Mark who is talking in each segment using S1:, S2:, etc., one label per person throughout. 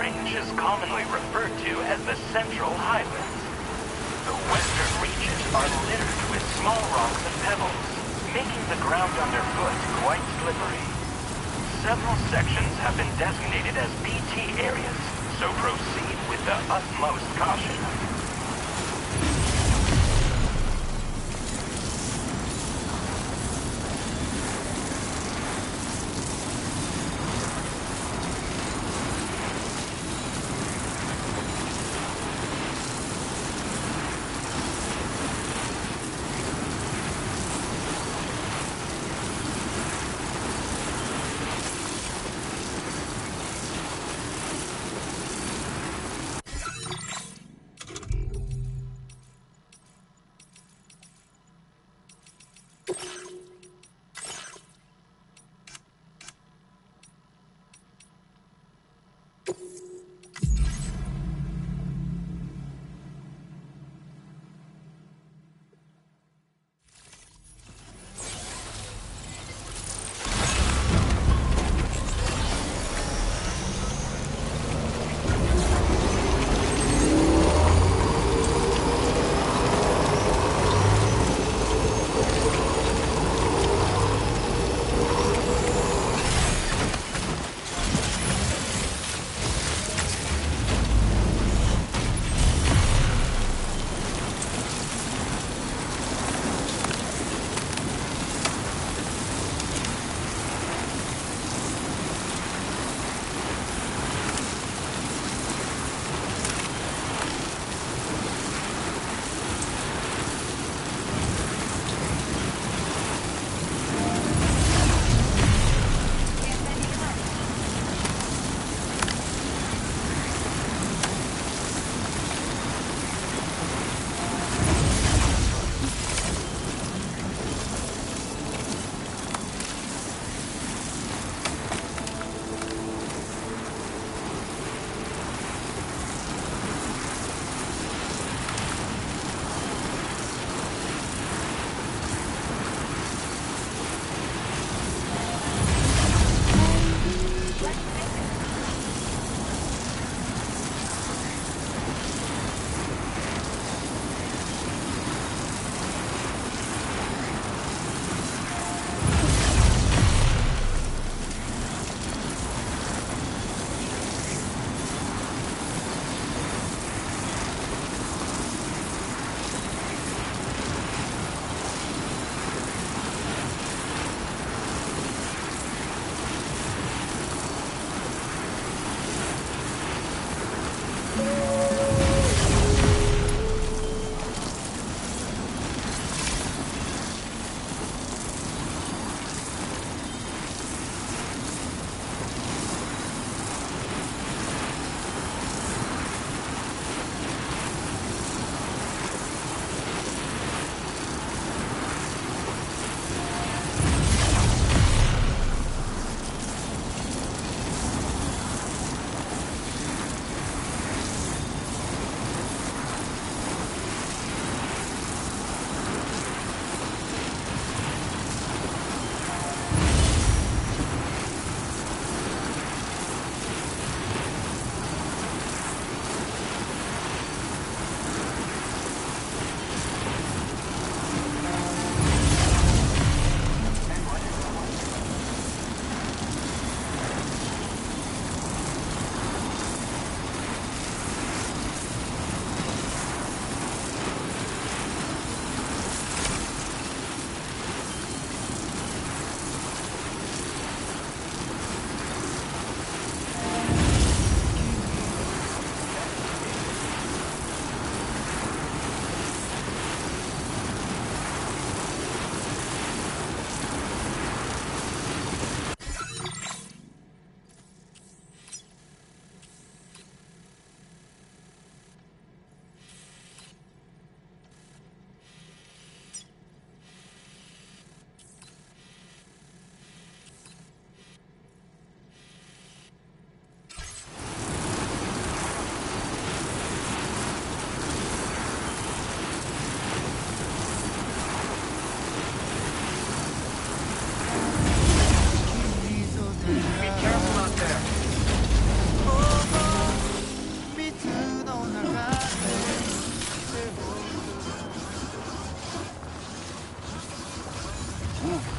S1: range is commonly referred to as the Central Highlands. The western reaches are littered with small rocks and pebbles, making the ground underfoot quite slippery. Several sections have been designated as BT areas, so proceed with the utmost caution.
S2: Okay.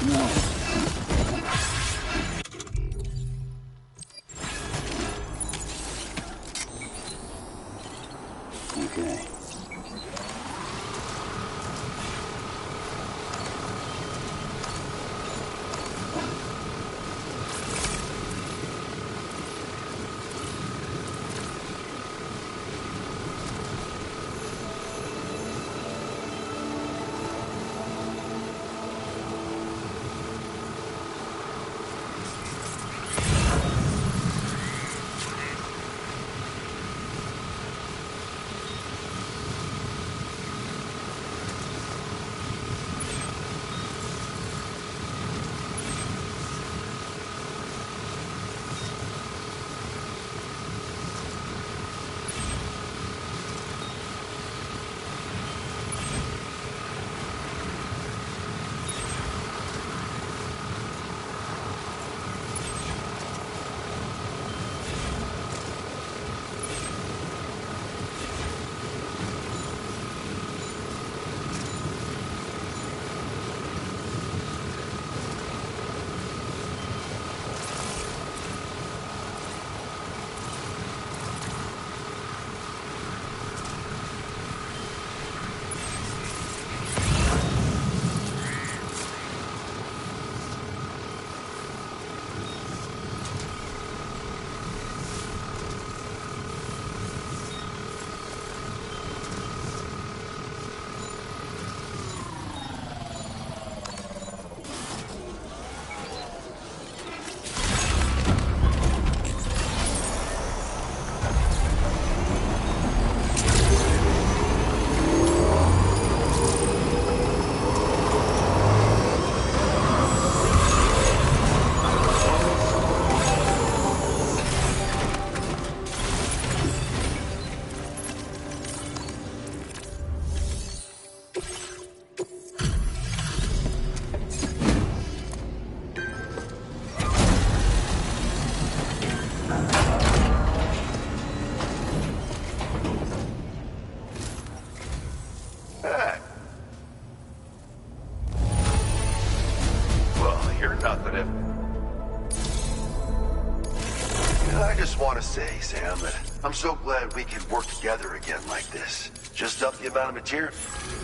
S3: I just want to say, Sam, that I'm so glad we can work together again like this. Just up the amount of material.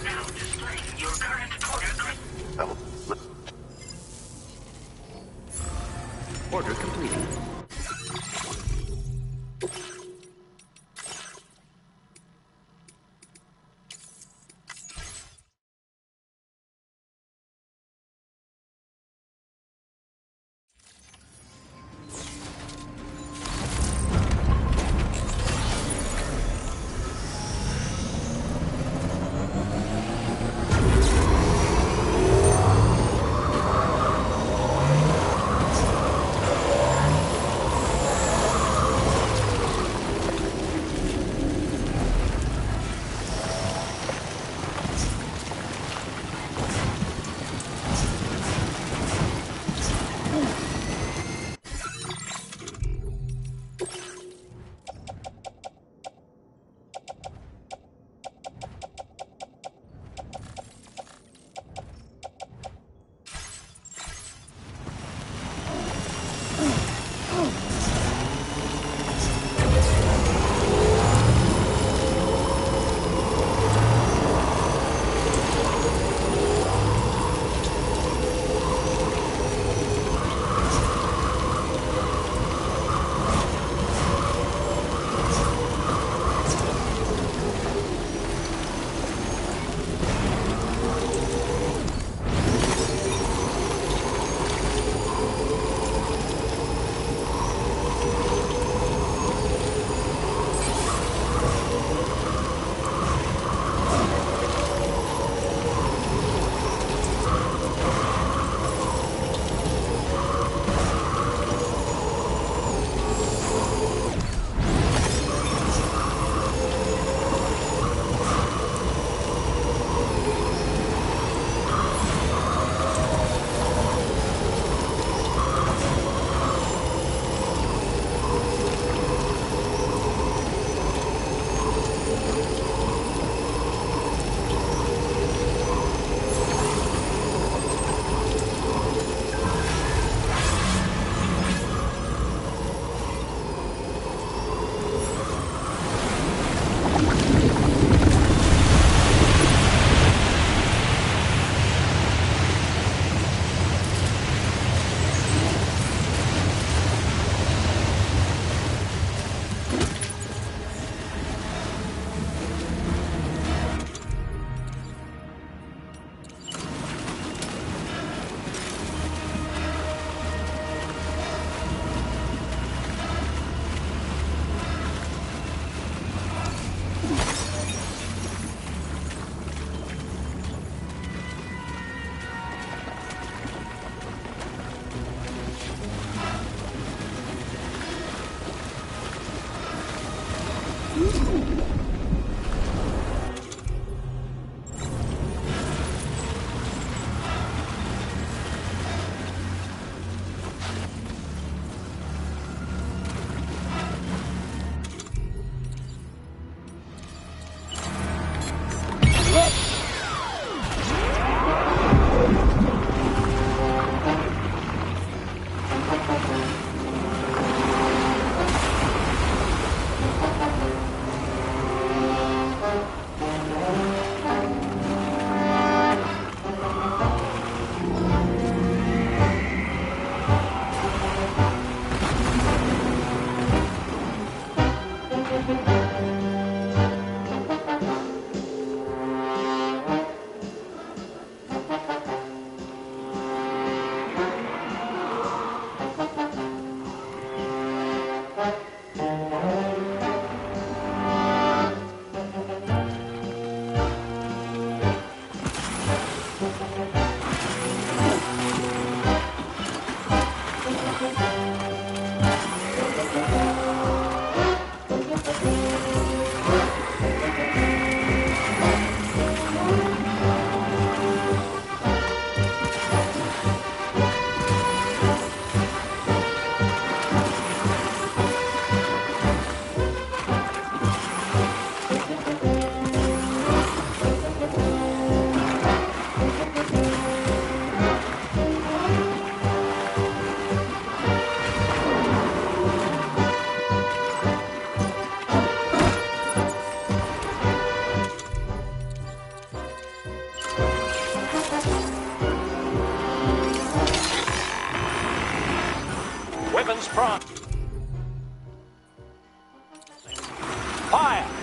S1: Now display your current order.
S4: Order completed.
S2: weapons prime. Fire!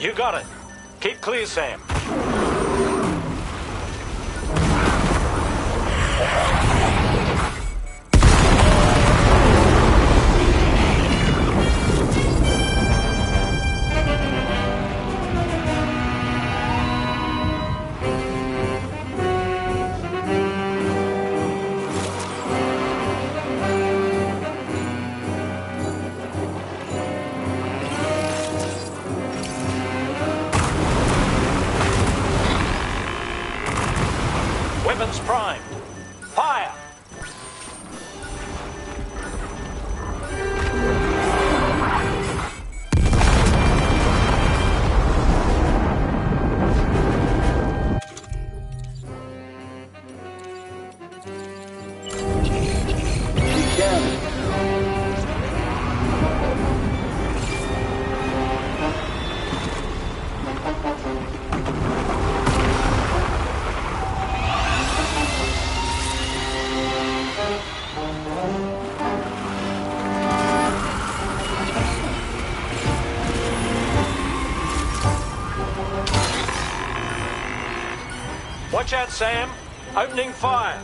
S2: You got it. Keep clear, Sam. Weapons primed. Fire! Watch out, Sam. Opening fire.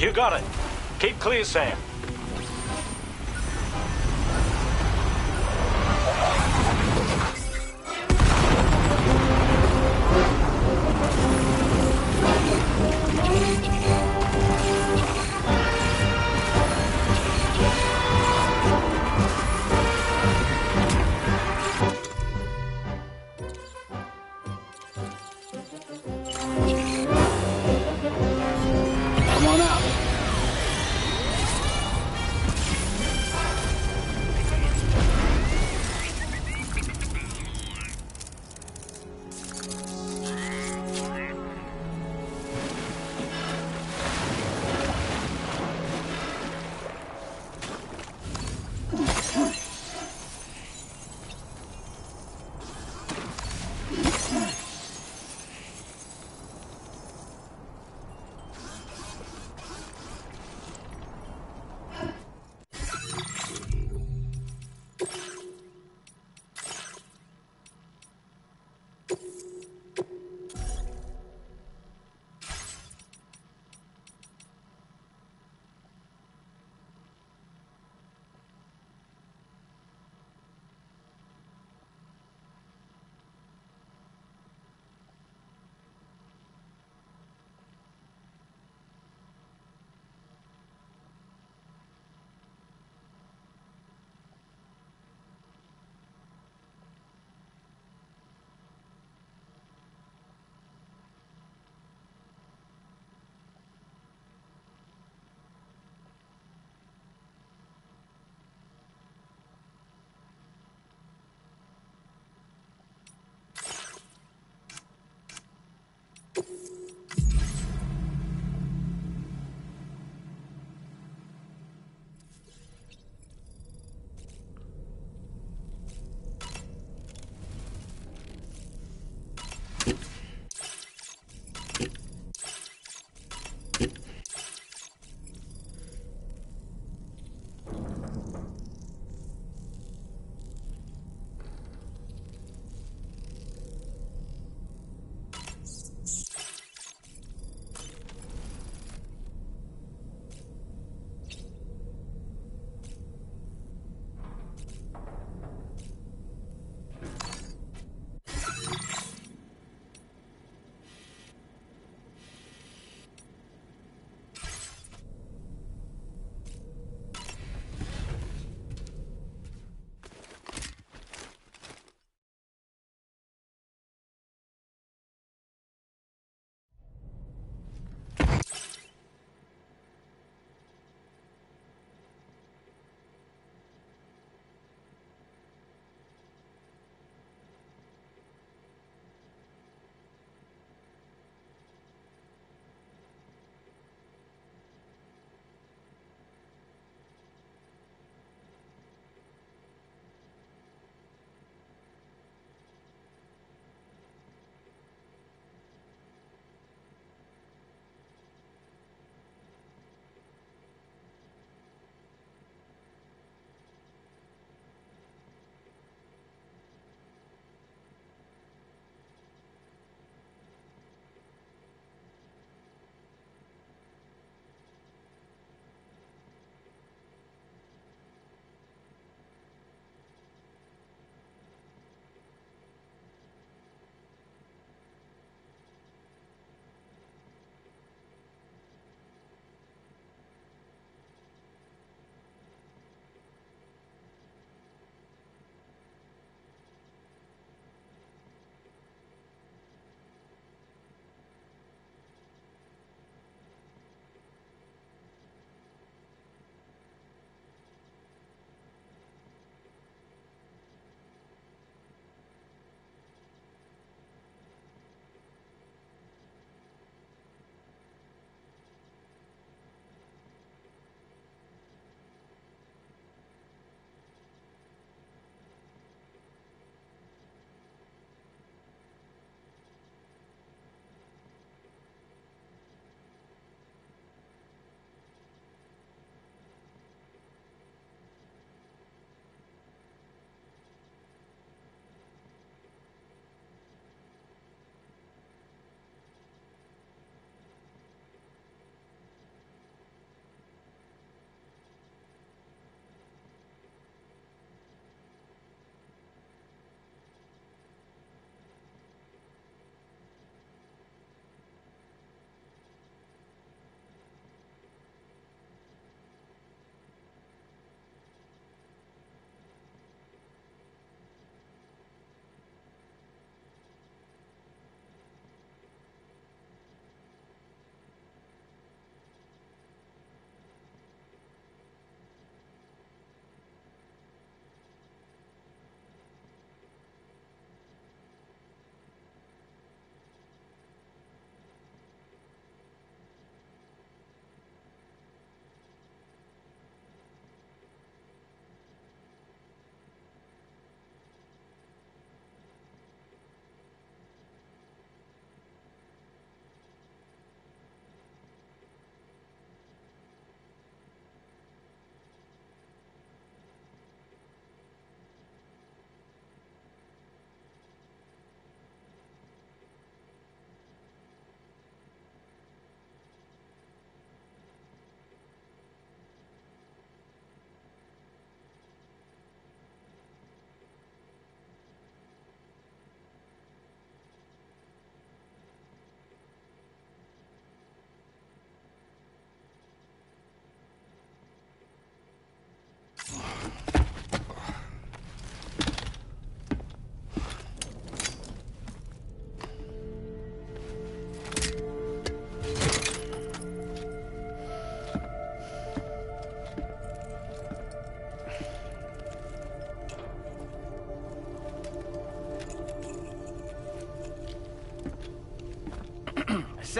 S2: You got it. Keep clear, Sam.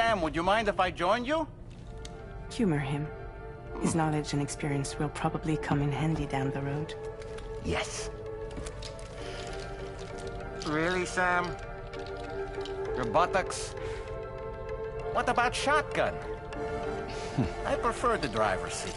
S5: Sam, would you mind if I joined you?
S6: Humor him. His knowledge and experience will probably come in handy down the road.
S5: Yes. Really, Sam? Your buttocks? What about shotgun? I prefer the driver's seat.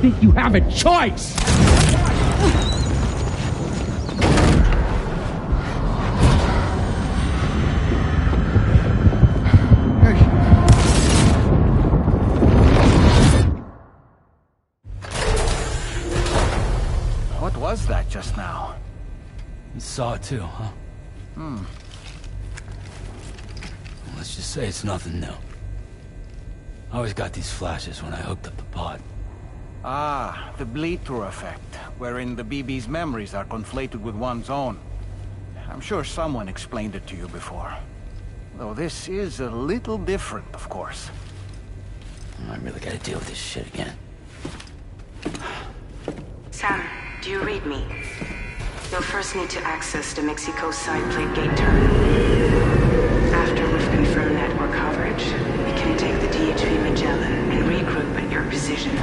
S7: Think you have a choice?
S5: What was that just now?
S8: You saw it too, huh? Let's just say it's nothing new. I always got these flashes when I hooked up the pod.
S5: Ah, the bleed-through effect, wherein the BB's memories are conflated with one's own. I'm sure someone explained it to you before. Though this is a little different, of course.
S8: I really gotta deal with this shit again.
S6: Sam, do you read me? You'll first need to access the Mexico side plate gate terminal. After we've confirmed network coverage, we can take the DHV Magellan and regroup at your position.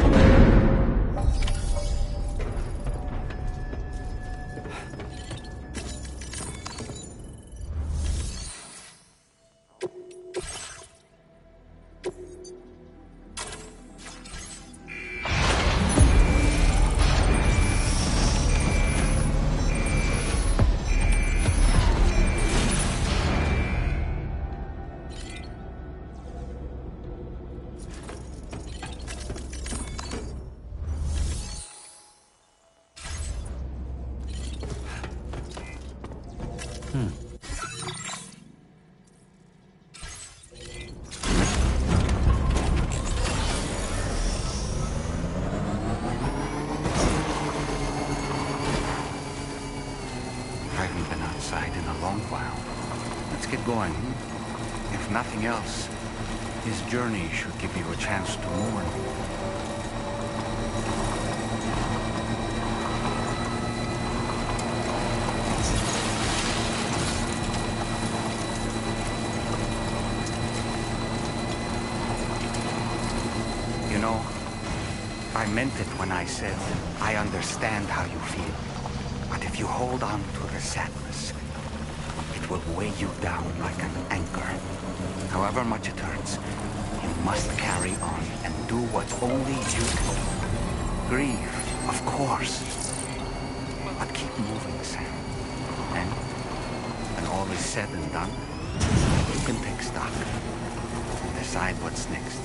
S5: I haven't been outside in a long while. Let's get going. If nothing else, this journey should give you a chance to mourn. You know, I meant it when I said I understand how you feel. But if you hold on to the sadness, it will weigh you down like an anchor. However much it hurts, you must carry on and do what only you can do. Grieve, of course. But keep moving, Sam. And when all is said and done, you can take stock and decide what's next.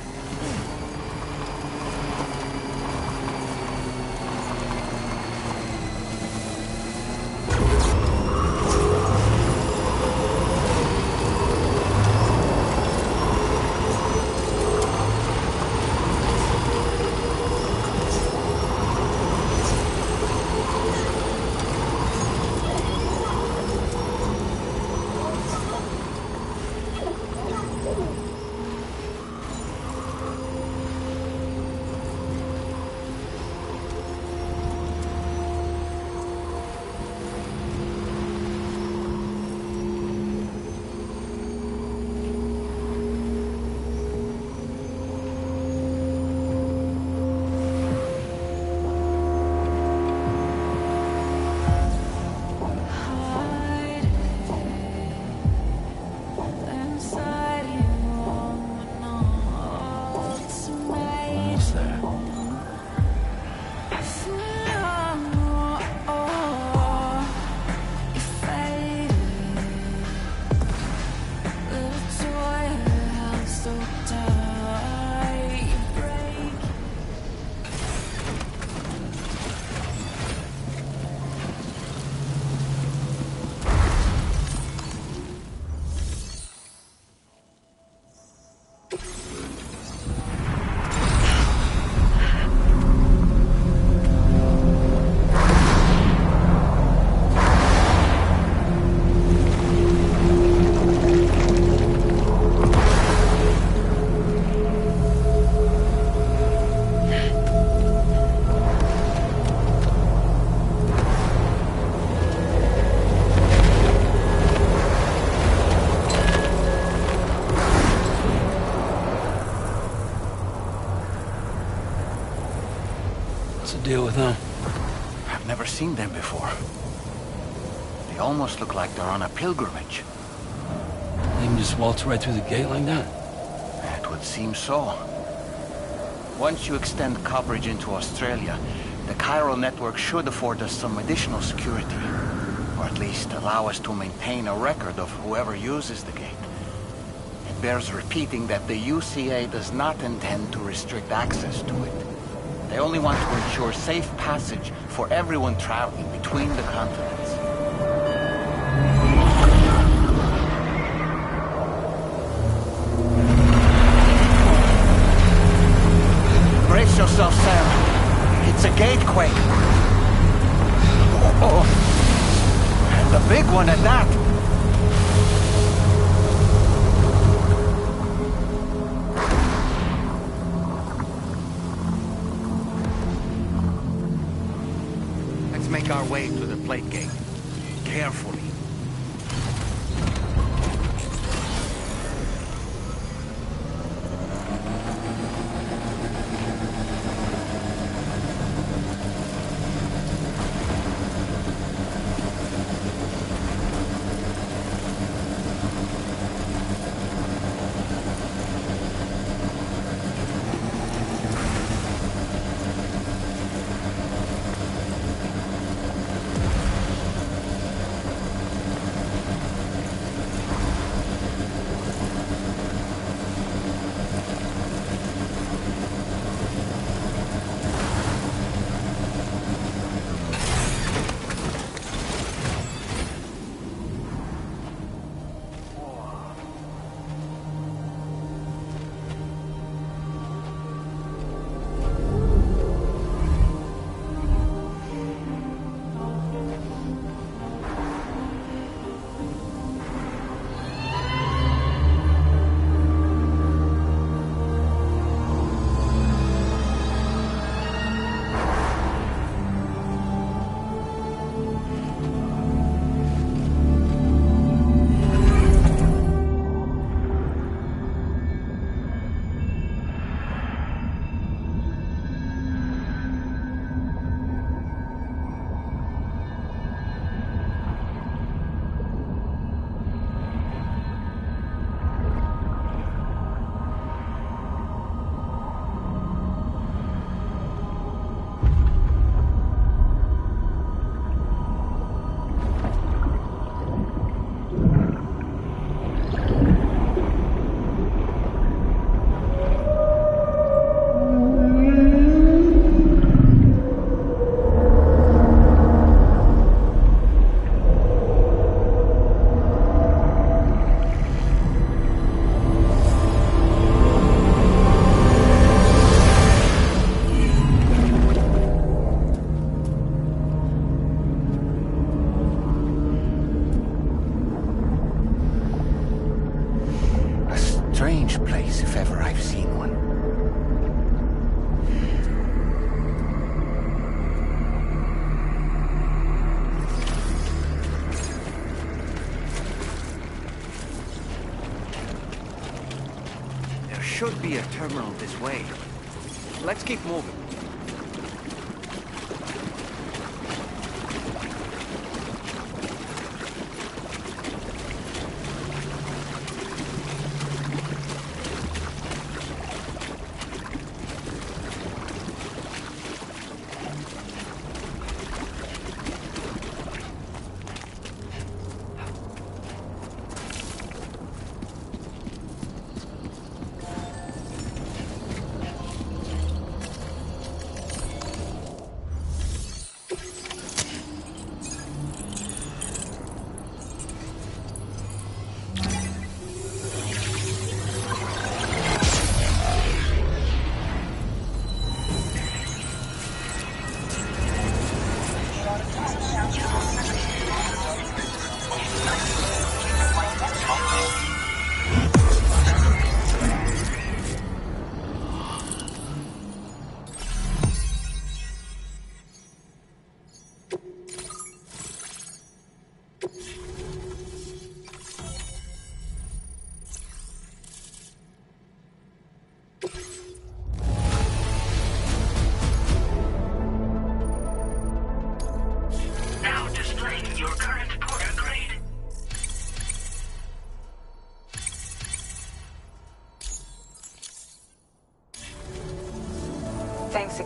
S8: deal with them?
S5: I've never seen them before. They almost look like they're on a pilgrimage.
S8: They can just waltz right through the gate like that?
S5: It would seem so. Once you extend coverage into Australia, the chiral network should afford us some additional security. Or at least allow us to maintain a record of whoever uses the gate. It bears repeating that the UCA does not intend to restrict access to it. They only want to ensure safe passage for everyone traveling between the continents. Brace yourself, Sam. It's a gatequake. Oh. And a big one at that. Let's make our way to the plate gate. Carefully. Strange place, if ever I've seen one. There should be a terminal this way. Let's keep moving.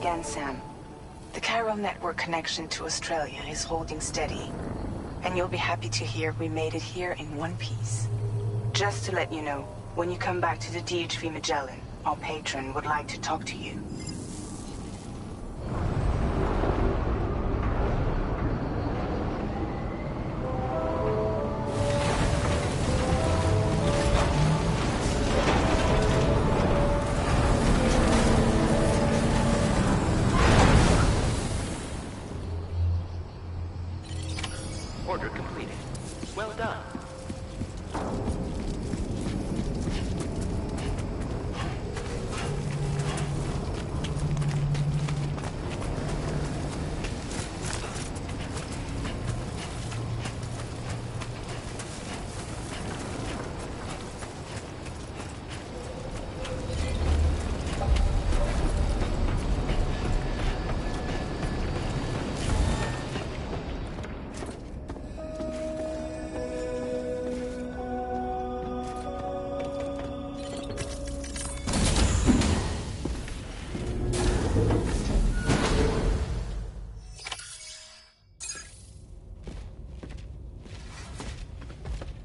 S6: again, Sam. The chiral network connection to Australia is holding steady. And you'll be happy to hear we made it here in one piece. Just to let you know, when you come back to the DHV Magellan, our patron would like to talk to you.
S4: Order completed. Well done.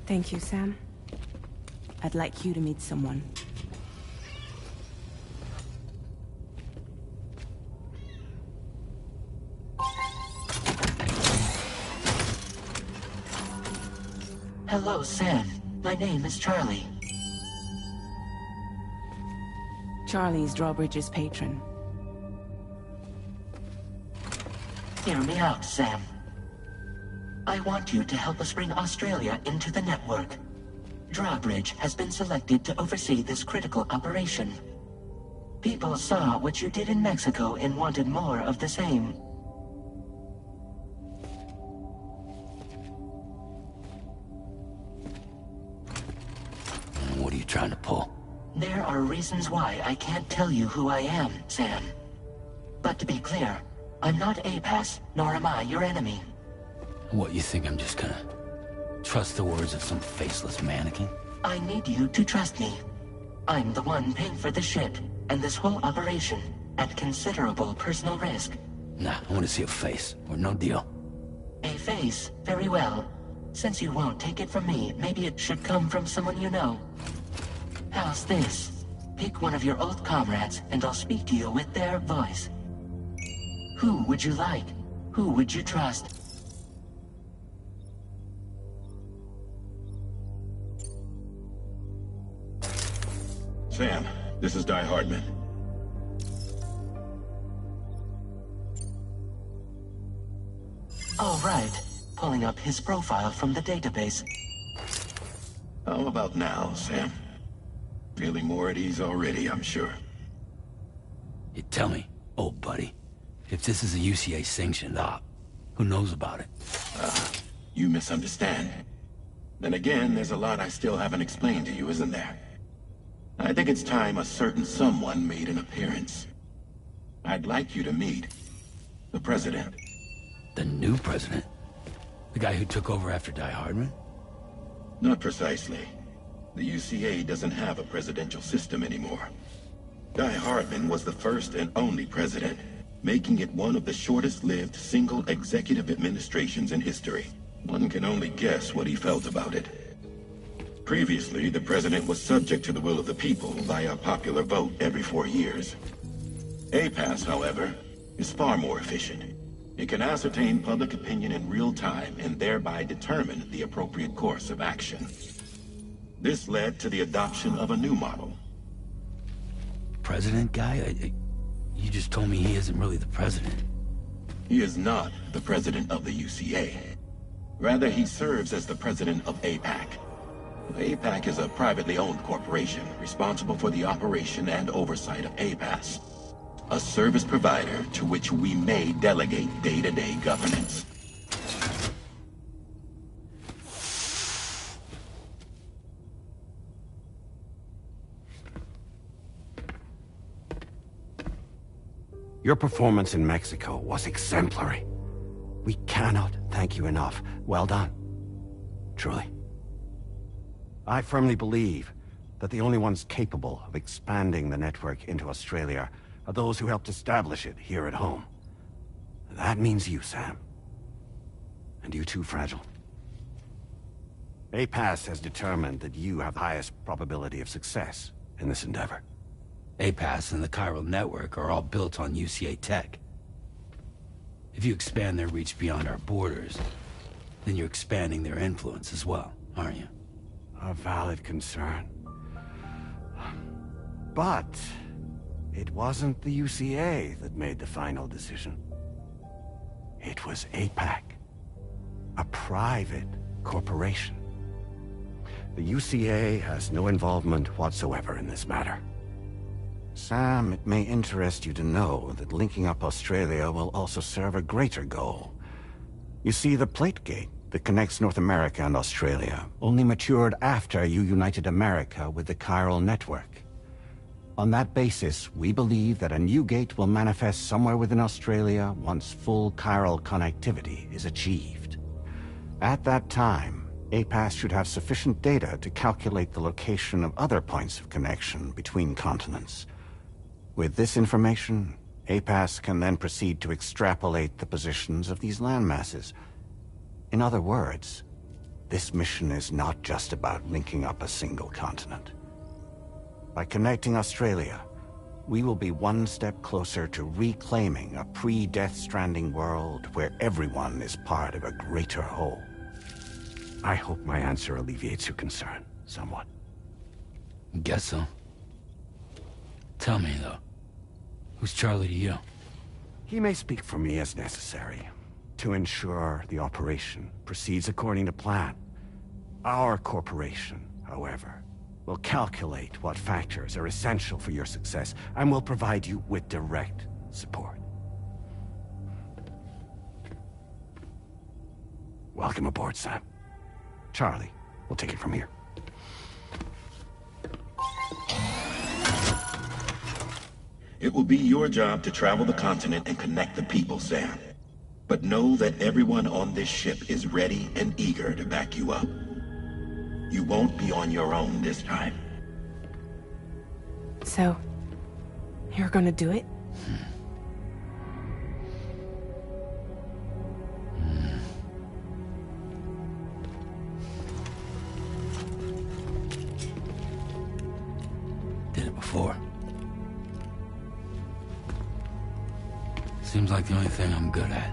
S6: Thank you, Sam. I'd like you to meet someone.
S9: Hello, Sam. My name is Charlie.
S6: Charlie's Drawbridge's patron.
S9: Hear me out, Sam. I want you to help us bring Australia into the network. Drawbridge has been selected to oversee this critical operation. People saw what you did in Mexico and wanted more of the same.
S8: What are you trying to pull?
S9: There are reasons why I can't tell you who I am, Sam. But to be clear, I'm not APAS, nor am I your enemy.
S8: What, you think I'm just gonna trust the words of some faceless mannequin?
S9: I need you to trust me. I'm the one paying for the ship, and this whole operation, at considerable personal risk.
S8: Nah, I want to see a face, or no deal.
S9: A face? Very well. Since you won't take it from me, maybe it should come from someone you know. How's this? Pick one of your old comrades, and I'll speak to you with their voice. Who would you like? Who would you trust?
S10: Sam, this is Di Hardman.
S9: All right. Pulling up his profile from the database.
S10: How about now, Sam? Feeling more at ease already, I'm sure.
S8: You tell me, old buddy, if this is a UCA-sanctioned op, who knows about it?
S10: You misunderstand. Then again, there's a lot I still haven't explained to you, isn't there? I think it's time a certain someone made an appearance. I'd like you to meet the President.
S8: The new president? The guy who took over after Di Hardman?
S10: Not precisely. The UCA doesn't have a presidential system anymore. Di Hardman was the first and only president, making it one of the shortest-lived single executive administrations in history. One can only guess what he felt about it. Previously, the president was subject to the will of the people via popular vote every 4 years. APAS, however, is far more efficient. It can ascertain public opinion in real time and thereby determine the appropriate course of action. This led to the adoption of a new model.
S8: President guy? You just told me he isn't really the president.
S10: He is not the president of the UCA. Rather, he serves as the president of APAC. APAC is a privately owned corporation responsible for the operation and oversight of APAS, a service provider to which we may delegate day-to-day governance.
S5: Your performance in Mexico was exemplary. We cannot thank you enough. Well done. Truly. I firmly believe that the only ones capable of expanding the network into Australia
S11: are those who helped establish it here at home. That means you, Sam. And you too, Fragile. APAS has determined that you have the highest probability of success in this endeavor.
S8: APAS and the Chiral Network are all built on UCA tech. If you expand their reach beyond our borders, then you're expanding their influence as well, aren't you?
S11: A valid concern. But it wasn't the UCA that made the final decision. It was APAC, a private corporation. The UCA has no involvement whatsoever in this matter. Sam, it may interest you to know that linking up Australia will also serve a greater goal. You see, the Plate Gate that connects North America and Australia only matured after you united America with the Chiral Network. On that basis, we believe that a new gate will manifest somewhere within Australia once full chiral connectivity is achieved. At that time, APAS should have sufficient data to calculate the location of other points of connection between continents. With this information, APAS can then proceed to extrapolate the positions of these landmasses. In other words, this mission is not just about linking up a single continent. By connecting Australia, we will be one step closer to reclaiming a pre-Death Stranding world where everyone is part of a greater whole. I hope my answer alleviates your concern somewhat.
S8: Guess so. Tell me, though, who's Charlie to you?
S11: He may speak for me as necessary, to ensure the operation proceeds according to plan. Our corporation, however, will calculate what factors are essential for your success, and will provide you with direct support. Welcome aboard, Sam. Charlie, we'll take it from here.
S10: It will be your job to travel the continent and connect the people, Sam. But know that everyone on this ship is ready and eager to back you up. You won't be on your own this time.
S6: So, you're gonna do it?
S8: Did it before. Seems like the only thing I'm good at.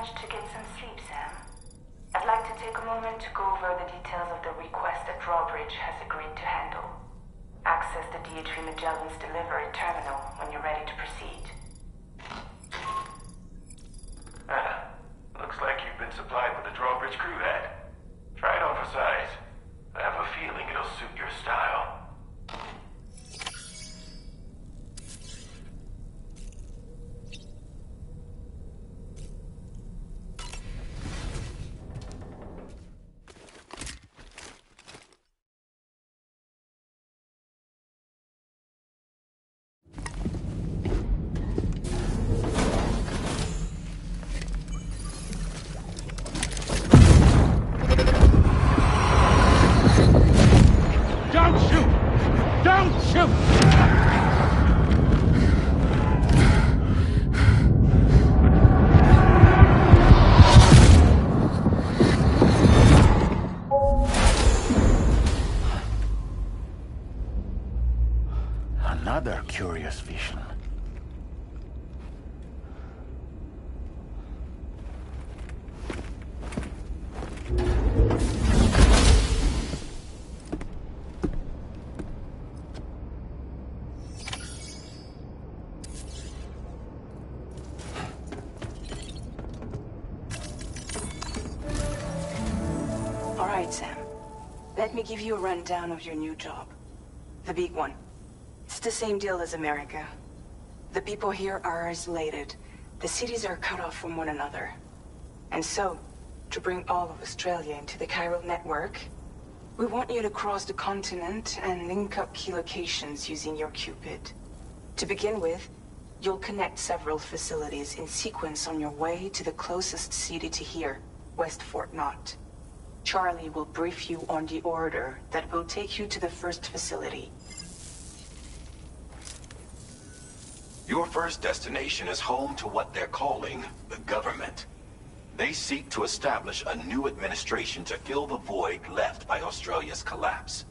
S6: To get some sleep, Sam. I'd like to take a moment to go over the details of the request that Drawbridge has agreed to handle. Access the DHV Magellan's delivery terminal when you're ready to proceed.
S1: Looks like you've been supplied with a Drawbridge crew hat. Try it on for size. I have a feeling it'll suit your style.
S11: Another curious vision.
S6: Alright, Sam. Let me give you a rundown of your new job. The big one. It's the same deal as America. The people here are isolated. The cities are cut off from one another. And so, to bring all of Australia into the chiral network, we want you to cross the continent and link up key locations using your Cupid. To begin with, you'll connect several facilities in sequence on your way to the closest city to here, West Fort Knott. Charlie will brief you on the order that will take you to the first facility.
S10: Your first destination is home to what they're calling the government. They seek to establish a new administration to fill the void left by Australia's collapse.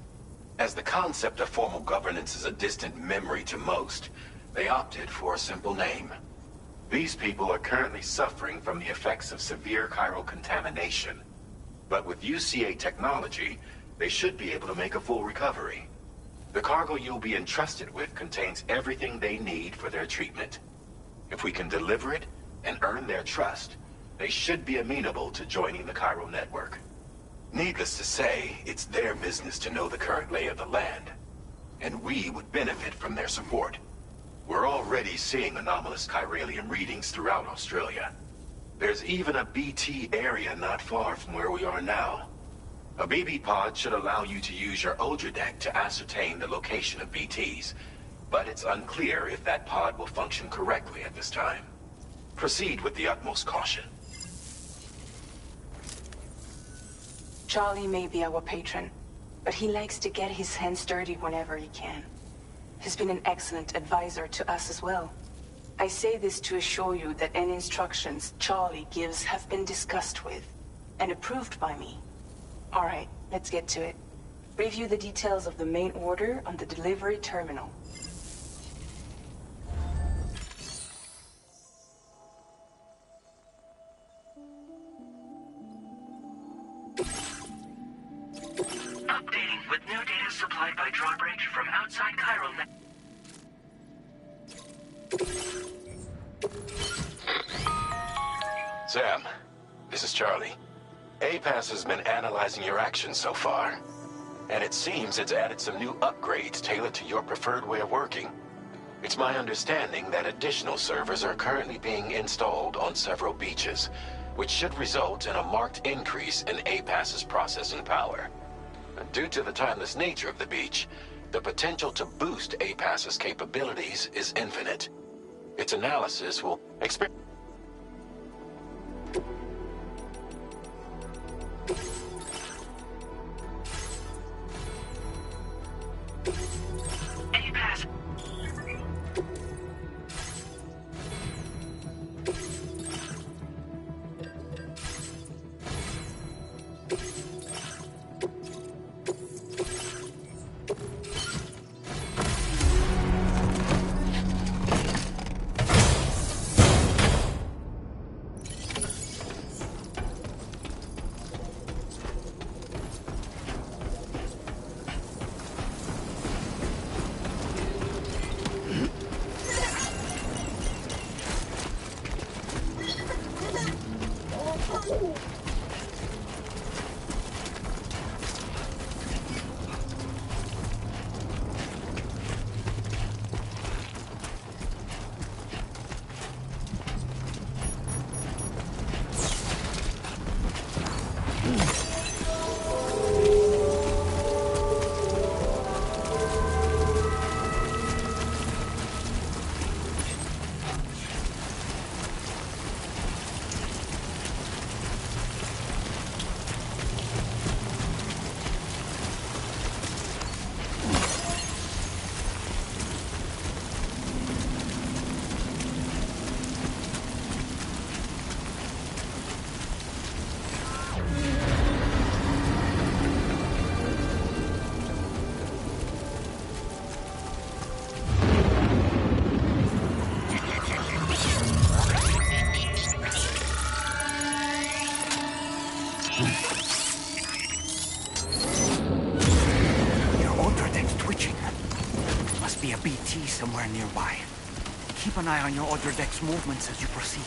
S10: As the concept of formal governance is a distant memory to most, they opted for a simple name. These people are currently suffering from the effects of severe chiral contamination. But with UCA technology, they should be able to make a full recovery. The cargo you'll be entrusted with contains everything they need for their treatment. If we can deliver it and earn their trust, they should be amenable to joining the chiral network. Needless to say, it's their business to know the current lay of the land, and we would benefit from their support. We're already seeing anomalous chiralium readings throughout Australia. There's even a BT area not far from where we are now. A BB pod should allow you to use your Odradek to ascertain the location of BTs, but it's unclear if that pod will function correctly at this time. Proceed with the utmost caution.
S6: Charlie may be our patron, but he likes to get his hands dirty whenever he can. He's been an excellent advisor to us as well. I say this to assure you that any instructions Charlie gives have been discussed with and approved by me. Alright, let's get to it. Review the details of the main order on the delivery terminal.
S1: Updating with new data supplied by Drawbridge from outside chiral net.
S10: Sam, this is Charlie. APAS has been analyzing your actions so far, and it seems it's added some new upgrades tailored to your preferred way of working. It's my understanding that additional servers are currently being installed on several beaches, which should result in a marked increase in APAS's processing power. Due to the timeless nature of the beach, the potential to boost APAS's capabilities is infinite. Its analysis will experience
S1: APAS.
S5: Somewhere nearby. Keep an eye on your Odradek's movements as you proceed.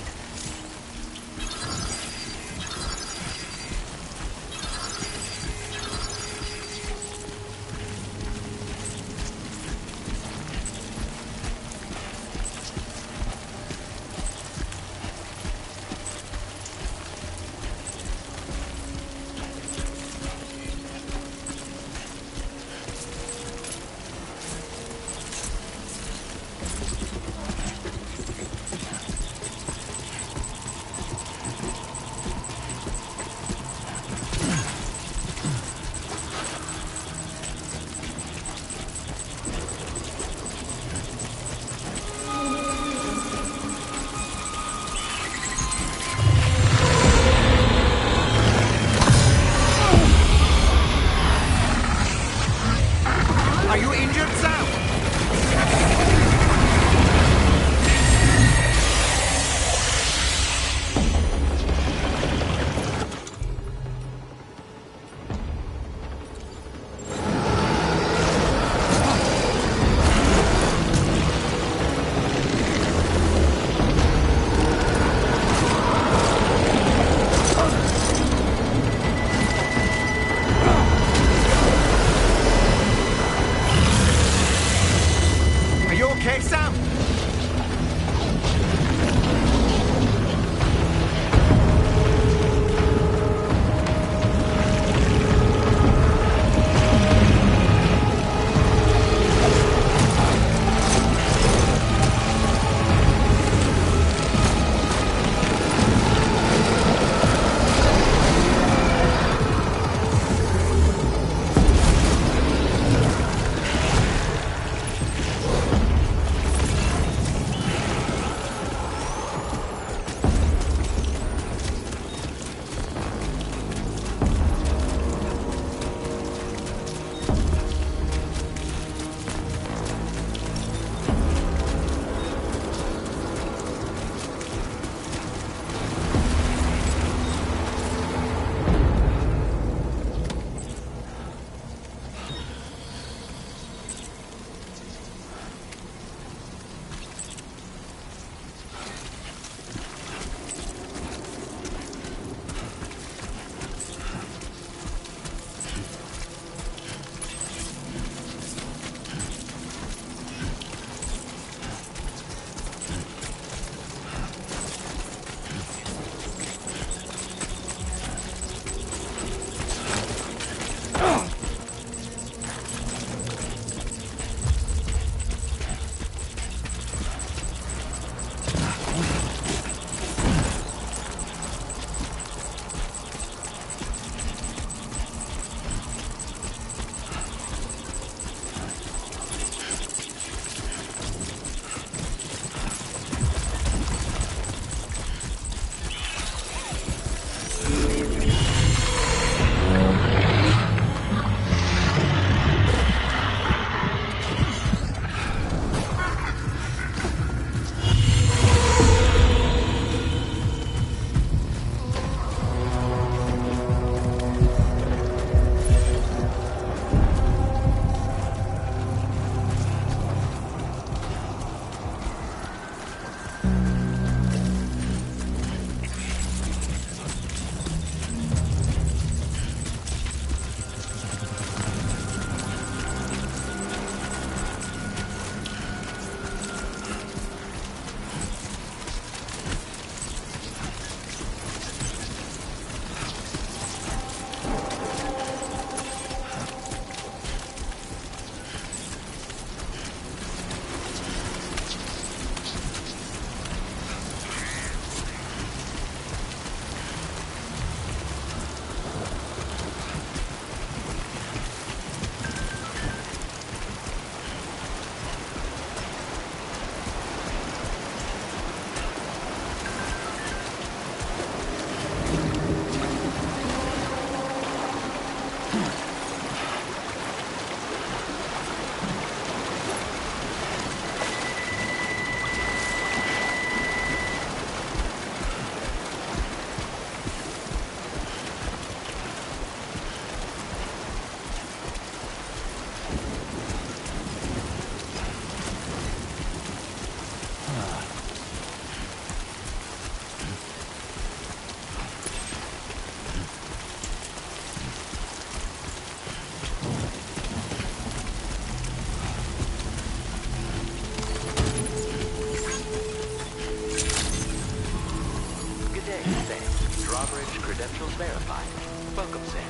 S4: Coverage credentials verified. Welcome, Sam.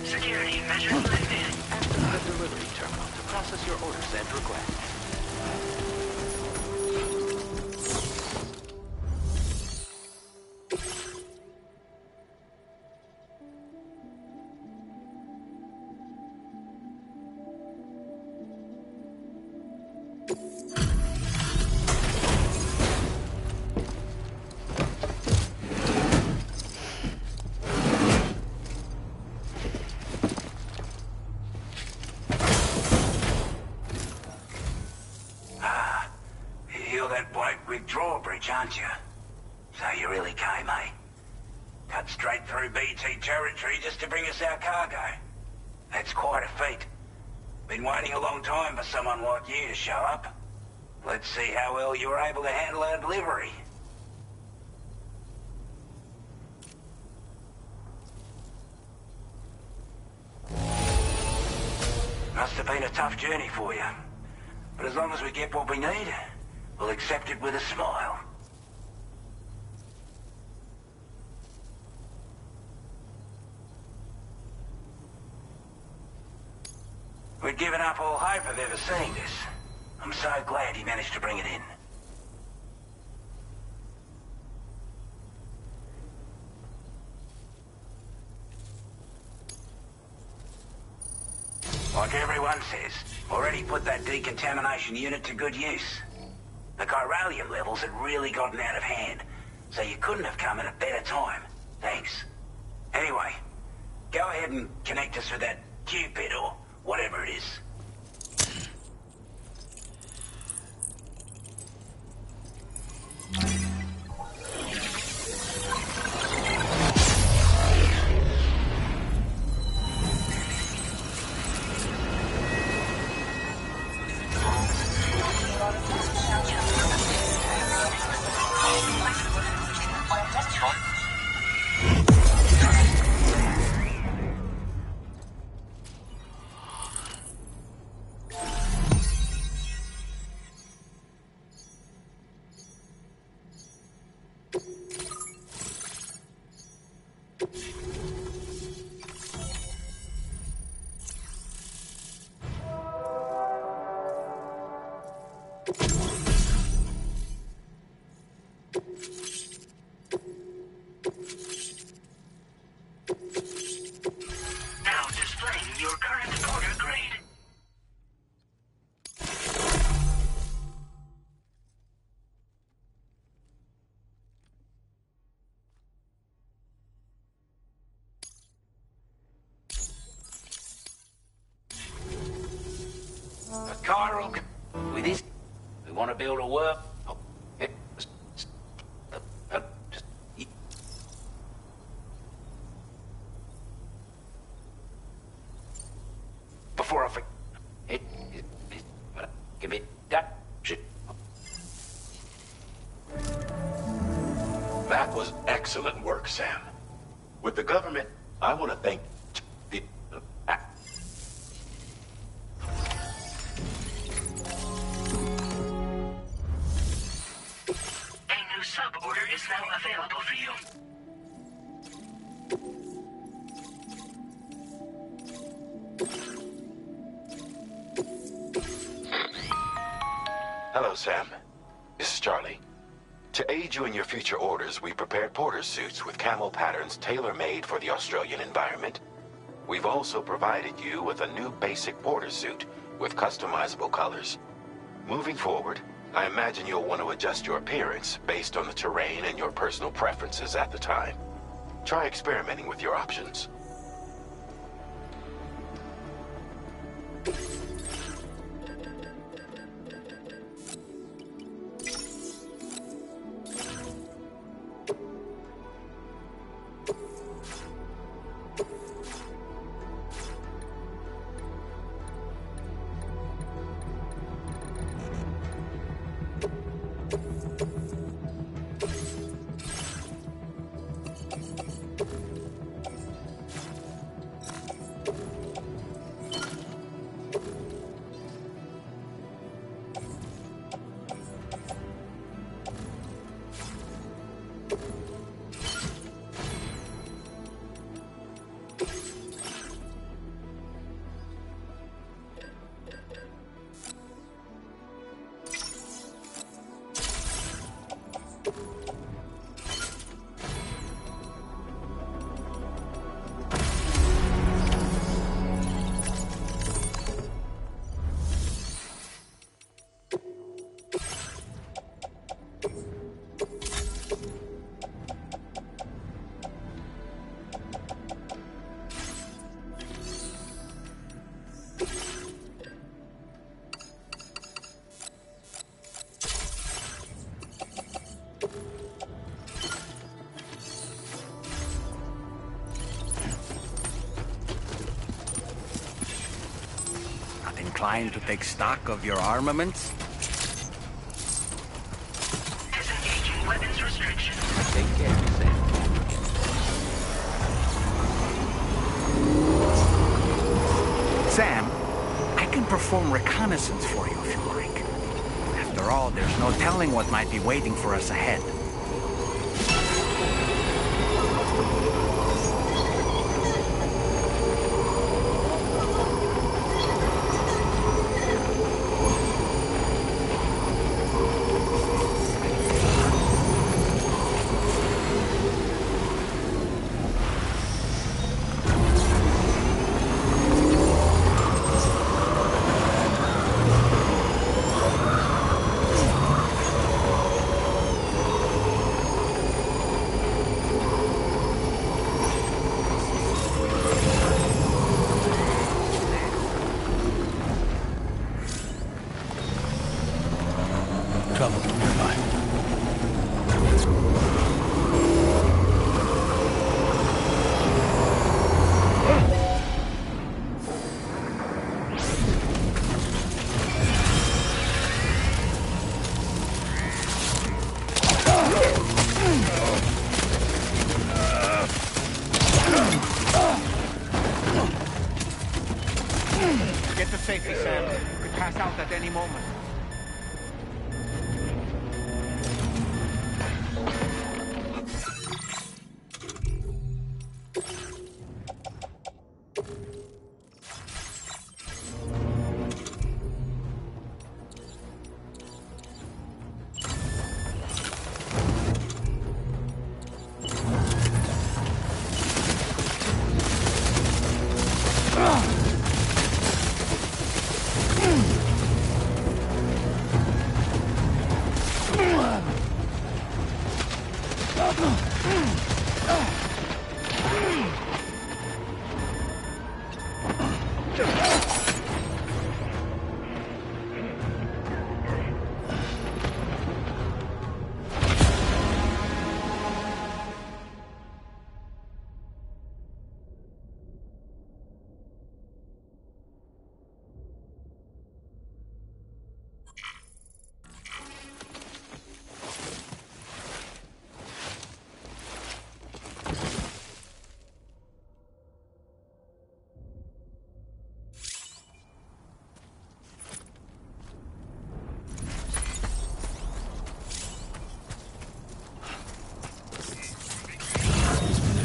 S1: Security measures lifted.
S4: Access the delivery terminal to process your orders and requests.
S12: Drawbridge, aren't you? So you really came, eh? Cut straight through BT territory just to bring us our cargo. That's quite a feat. Been waiting a long time for someone like you to show up. Let's see how well you were able to handle our delivery. Must have been a tough journey for you. But as long as we get what we need, we'll accept it with a smile. We'd given up all hope of ever seeing this. I'm so glad he managed to bring it in. Like everyone says, already put that decontamination unit to good use. The chiralium levels had really gotten out of hand, so you couldn't have come at a better time. Thanks. Anyway, go ahead and connect us with that Cupid or whatever it is.
S1: Now displaying your current order grade.
S12: A chiral... With this, we want to build a work... Before I forget... Give me that shit.
S10: That was excellent work, Sam. With the government, I want to thank the...
S1: A new sub-order is now available for you.
S10: Hello, Sam. This is Charlie. To aid you in your future orders, we prepared porter suits with camel patterns tailor-made for the Australian environment. We've also provided you with a new basic porter suit with customizable colors. Moving forward, I imagine you'll want to adjust your appearance based on the terrain and your personal preferences at the time. Try experimenting with your options.
S5: inclined to take stock of your armaments?
S6: Disengaging weapons restriction.
S4: Take care, Sam.
S5: Sam, I can perform reconnaissance for you if you like. After all, there's no telling what might be waiting for us ahead.
S8: Trouble nearby.
S5: Get to safety, Sam. You could pass out at any moment.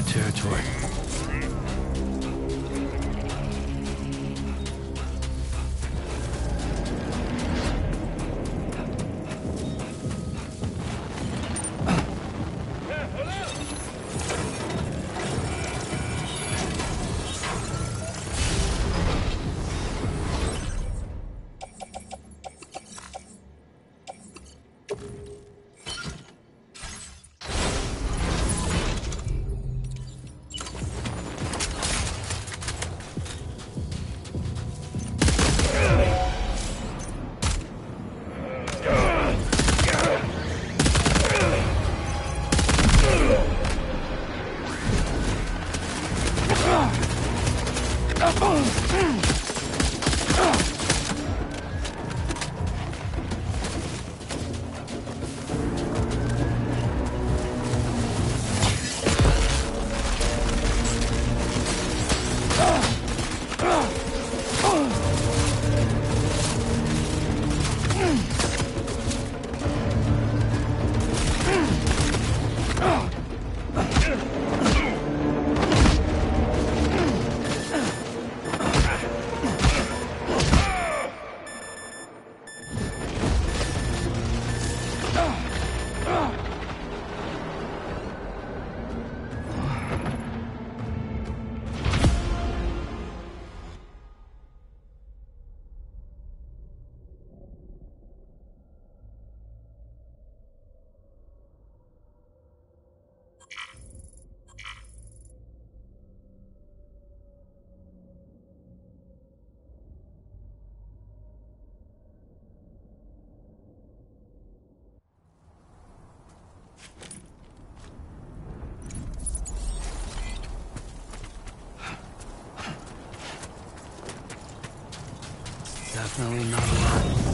S8: Territory. definitely not alone.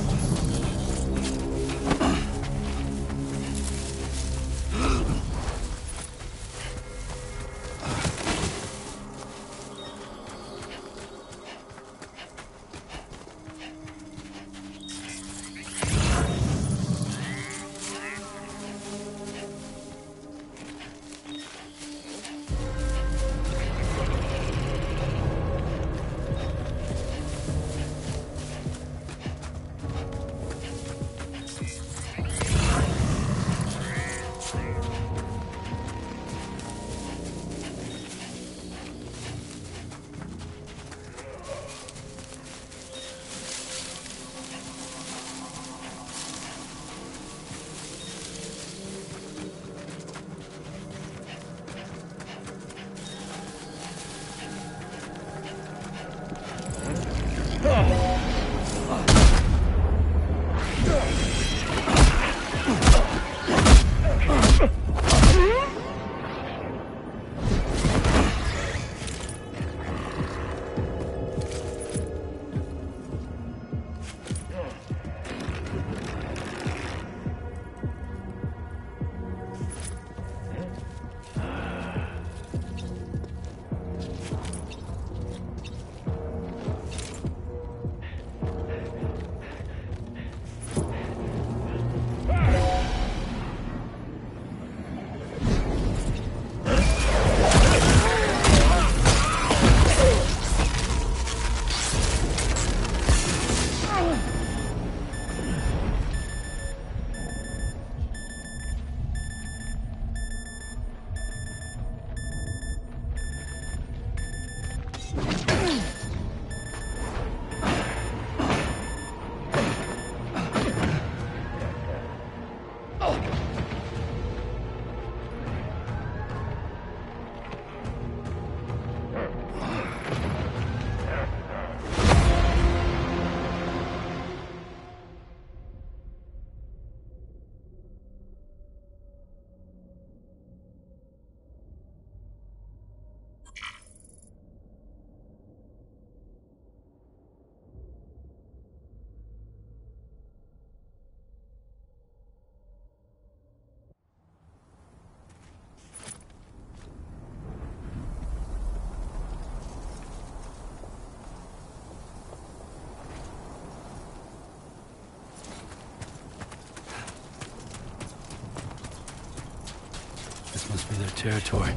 S8: Must be their territory.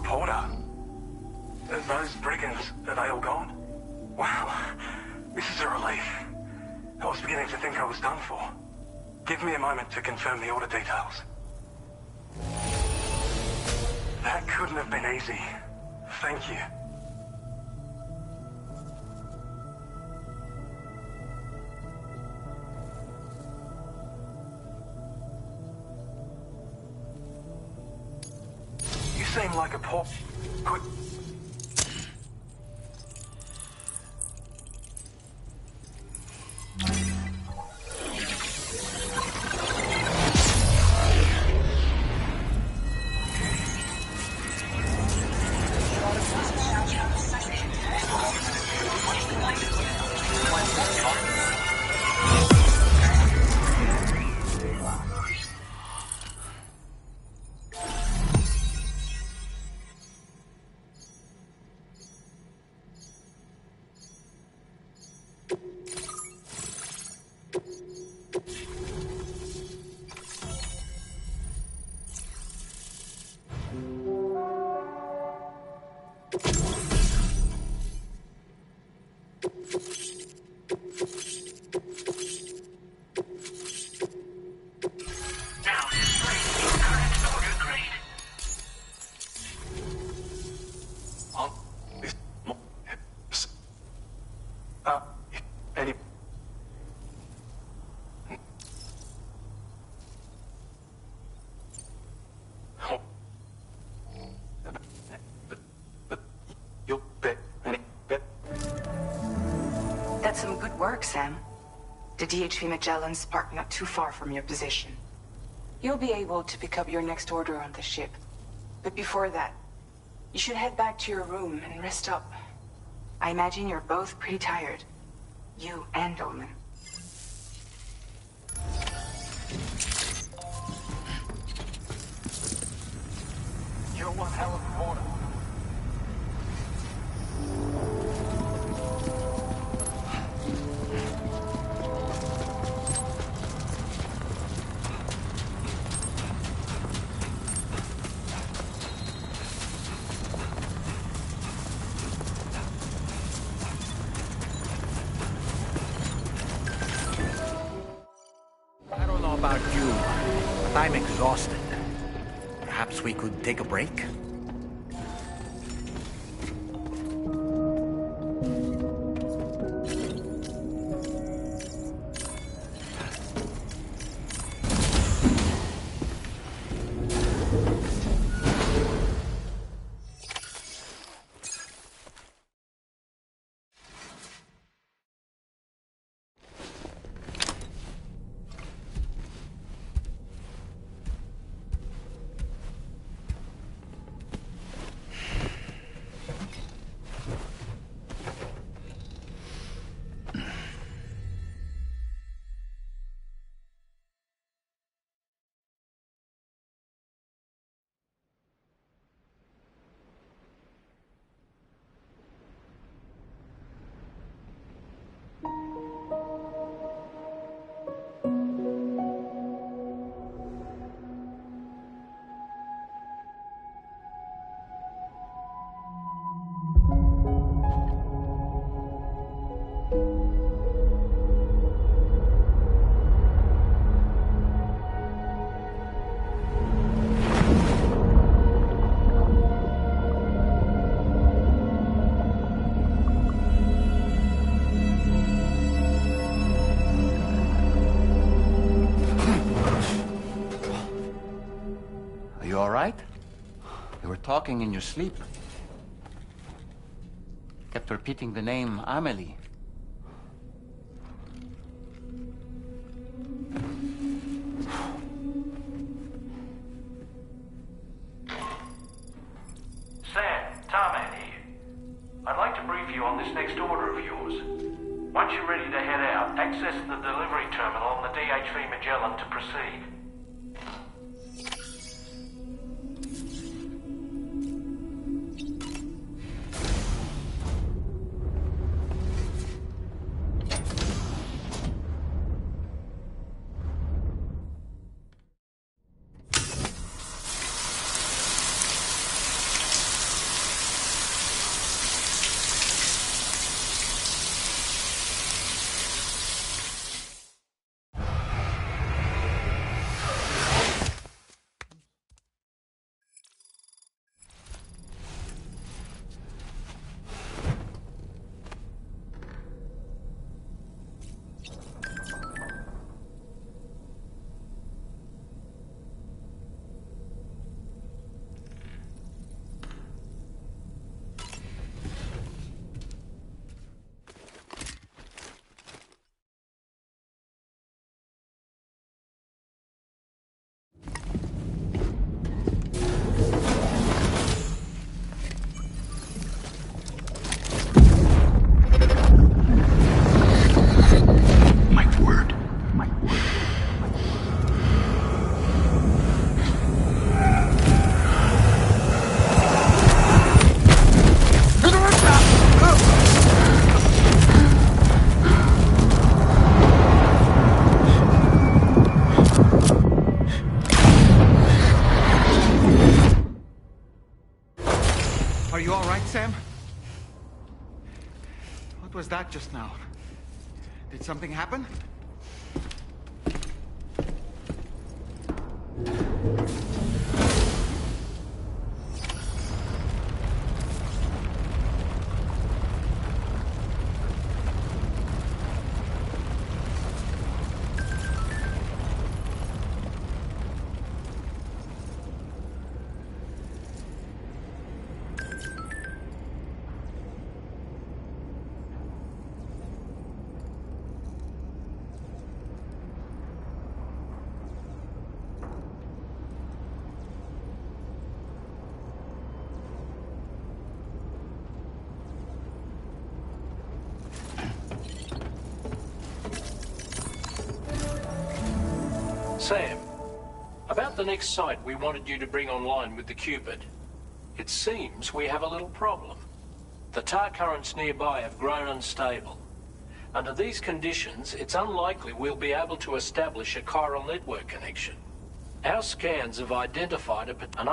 S13: reporter. Those brigands, are they all gone? Wow, this is a relief. I was beginning to think I was done for. Give me a moment to confirm the order details. That couldn't have been easy. Thank you. You seem like a poor...
S6: That's some good work, Sam. The DHV Magellan's parked not too far from your position. You'll be able to pick up your next order on the ship. But before that, you should head back to your room and rest up. I imagine you're both pretty tired. You and Dolman.
S13: You're one hell of a reporter.
S5: I don't know about you, but I'm exhausted. Perhaps we could take a break? You all right? You were talking in your sleep. Kept repeating the name Amelie.
S2: Sam, Tarman here. I'd like to brief you on this next order of yours. Once you're ready to head out, access the delivery terminal on the DHV Magellan to proceed.
S5: you all right, Sam? What was that just now? Did something happen?
S2: Sam, about the next site we wanted you to bring online with the Cupid. It seems we have a little problem. The tar currents nearby have grown unstable. Under these conditions, it's unlikely we'll be able to establish a chiral network connection. Our scans have identified an